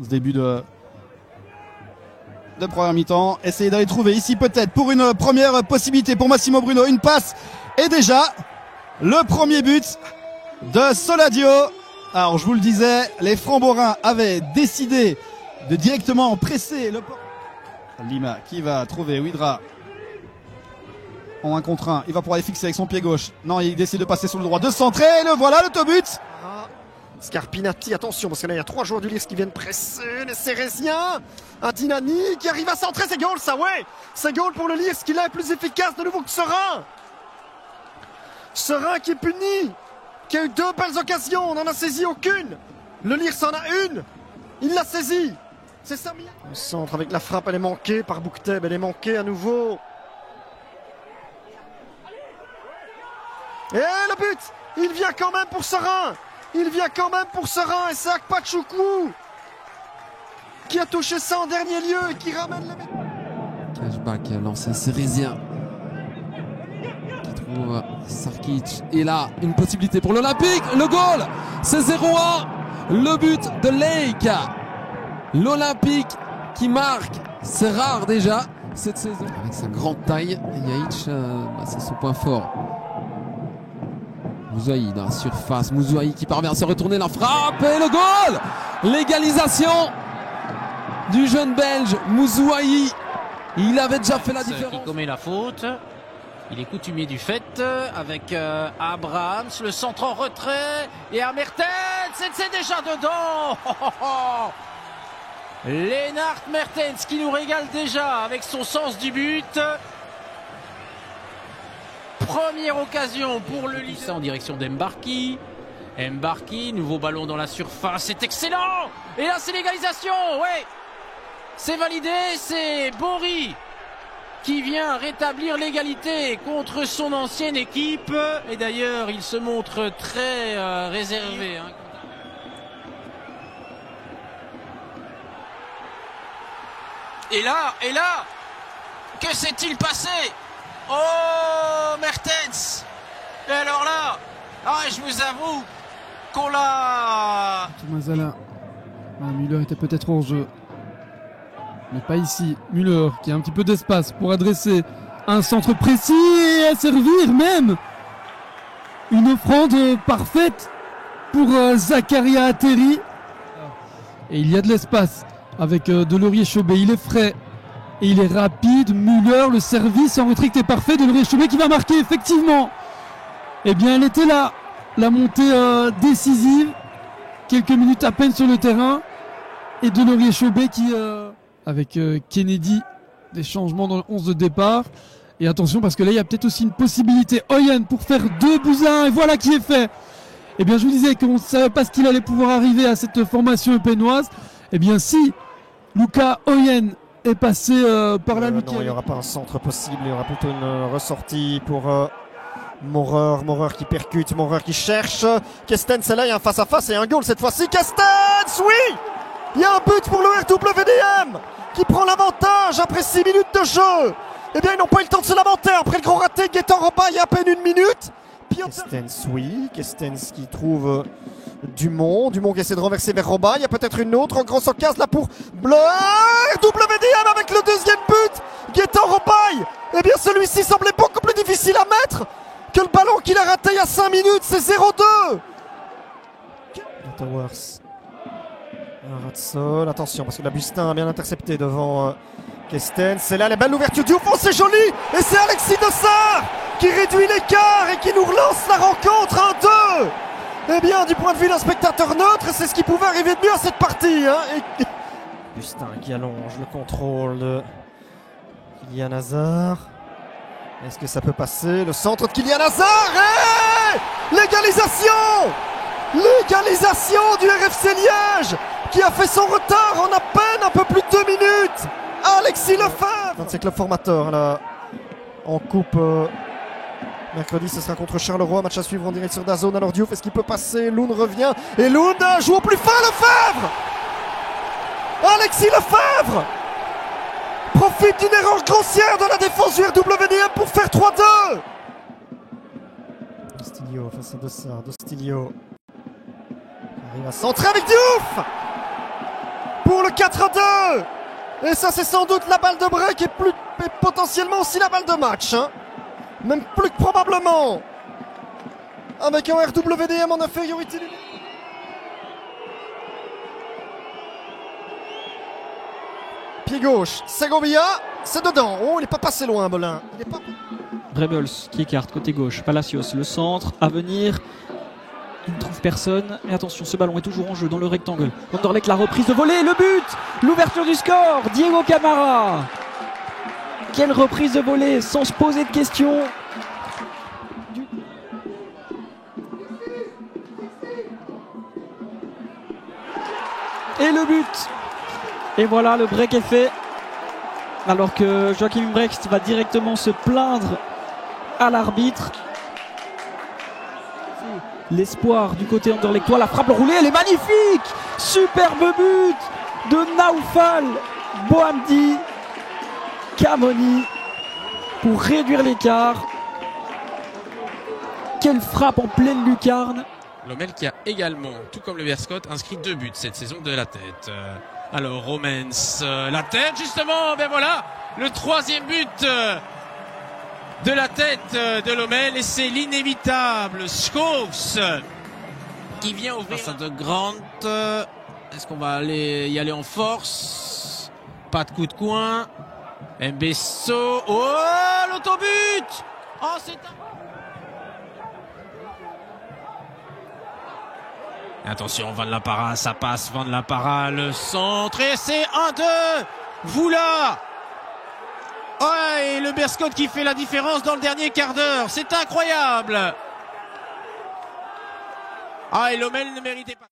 ce début de première mi-temps. Essayer d'aller trouver ici peut-être pour une première possibilité pour Massimo Bruno. Une passe et déjà le premier but de Soladio. Alors je vous le disais, les Framborains avaient décidé de directement presser le... Lima qui va trouver Widra en 1 contre 1. Il va pouvoir les fixer avec son pied gauche. Non, il décide de passer sur le droit, de centrer. Et le voilà, l'autobut. Scarpinati, attention, parce que là il y a 3 joueurs du Lierse qui viennent presser les Cérésiens. Adinani qui arrive à centrer, c'est goal ça, ouais. C'est goal pour le Lierse qui là est plus efficace de nouveau que Serein. Serein qui est puni, qui a eu 2 belles occasions, on n'en a saisi aucune. Le Lierse en a une, il l'a saisi. C'est ça. Le centre avec la frappe, elle est manquée par Boukteb, elle est manquée à nouveau. Et le but, il vient quand même pour Serein. Il vient quand même pour Serein et c'est Akpachoukou qui a touché ça en dernier lieu et qui ramène les... Cashback lancé Cérésien qui trouve Sarkic. Et là, une possibilité pour l'Olympique. Le goal, c'est 0-1. Le but de Lake. L'Olympique qui marque. C'est rare déjà cette saison. Avec sa grande taille, Yaïch, c'est son point fort. Mouzouaï dans la surface, Mouzouaï qui parvient à se retourner, la frappe et le goal. L'égalisation du jeune Belge Mouzouaï. Il avait déjà fait la différence. Qui commet la faute. Il est coutumier du fait avec Abrahams, le centre en retrait et à Mertens, c'est déjà dedans. Lennart Mertens qui nous régale déjà avec son sens du but. Première occasion pour le Lys en direction d'Embarki. Embarki, nouveau ballon dans la surface, c'est excellent. Et là c'est l'égalisation, ouais. C'est validé, c'est Bory qui vient rétablir l'égalité contre son ancienne équipe. Et d'ailleurs il se montre très réservé. Et là, que s'est-il passé? Oh, Mertens! Et alors là, je vous avoue qu'on l'a... Mazala. Müller était peut-être hors jeu. Mais pas ici. Müller qui a un petit peu d'espace pour adresser un centre précis et à servir même. Une offrande parfaite pour Zakaria Atteri. Et il y a de l'espace avec Delorier-Chebet. Il est frais. Et il est rapide, Müller, le service en retrait est parfait, Delorier-Chebet qui va marquer effectivement. Eh bien elle était là, la montée décisive, quelques minutes à peine sur le terrain. Et Delorier-Chebet qui, avec Kennedy, des changements dans le 11 de départ. Et attention parce que là il y a peut-être aussi une possibilité, Oyen pour faire 2-1 et voilà qui est fait. Eh bien je vous disais qu'on ne savait pas ce qu'il allait pouvoir arriver à cette formation eupénoise. Eh bien si Luca Oyen est passé par la lutte. Non, il n'y aura pas un centre possible, il y aura plutôt une ressortie pour Maurer. Maurer qui percute, Maurer qui cherche. Kestens, c'est là, il y a un face-à-face et un goal cette fois-ci. Kestens, oui. Il y a un but pour le RWDM qui prend l'avantage après 6 minutes de jeu. Eh bien, ils n'ont pas eu le temps de se lamenter après le gros raté. Gaëtan Roba, il y a à peine 1 minute. Kestens, oui. Kestens qui trouve Dumont qui essaie de renverser vers Roba. Il y a peut-être une autre grosse occasion là pour Bleu. WDM avec le 2e but. Gaëtan Robaille. Eh bien celui-ci semblait beaucoup plus difficile à mettre que le ballon qu'il a raté il y a 5 minutes. C'est 0-2. Towers. Un rat de sol. Attention parce que la Bustin a bien intercepté devant Kestens. C'est là la belle ouverture du fond. C'est joli. Et c'est Alexis Dossard qui réduit l'écart et qui nous relance la rencontre 1-2. Eh bien, du point de vue d'un spectateur neutre, c'est ce qui pouvait arriver de mieux à cette partie. Et... Bustin qui allonge le contrôle de Kylian Hazard. Est-ce que ça peut passer? Le centre de Kylian Hazard et l'égalisation! L'égalisation du RFC Liège qui a fait son retard en à peine un peu plus de 2 minutes. Alexis Lefebvre. C'est club formateur là, en coupe. Mercredi, ce sera contre Charleroi. Match à suivre en direct sur DAZN. Alors Diouf, est-ce qu'il peut passer? Loun revient. Et Loun joue au plus fin. Lefebvre! Alexis Lefebvre profite d'une erreur grossière de la défense du RWDM pour faire 3-2. Dostilio face à Dossard. Dostilio arrive à centrer avec Diouf pour le 4-2. Et ça, c'est sans doute la balle de break et potentiellement aussi la balle de match. Hein. Même plus que probablement. Avec un RWDM en infériorité. Pied gauche, Segovia, c'est dedans. Oh, il n'est pas passé loin, Belin. Rebels qui écarte côté gauche. Palacios, le centre à venir. Il ne trouve personne. Et attention, ce ballon est toujours en jeu dans le rectangle. Anderlecht, la reprise de volée, le but, l'ouverture du score. Diego Camara. Quelle reprise de volée sans se poser de questions. Et le but. Et voilà, le break est fait. Alors que Joachim Brecht va directement se plaindre à l'arbitre. L'espoir du côté anderlechtois, la frappe roulée, elle est magnifique. Superbe but de Naoufal Boamdi Kamoni pour réduire l'écart. Quelle frappe en pleine lucarne. Lommel qui a également, tout comme le Berscott, inscrit 2 buts cette saison de la tête. Alors Romens, la tête justement, ben voilà, le 3e but de la tête de Lommel, et c'est l'inévitable Schoofs qui vient ouvrir ça de Grant. Est-ce qu'on va y aller en force? Pas de coup de coin. Mbesso, oh l'autobut. Oh c'est attention, Van La Parra, ça passe, Van La Parra, le centre, et c'est 1-2. Voula. Ouais, et le Berscott qui fait la différence dans le dernier quart d'heure. C'est incroyable. Ah, et Lommel ne méritait pas.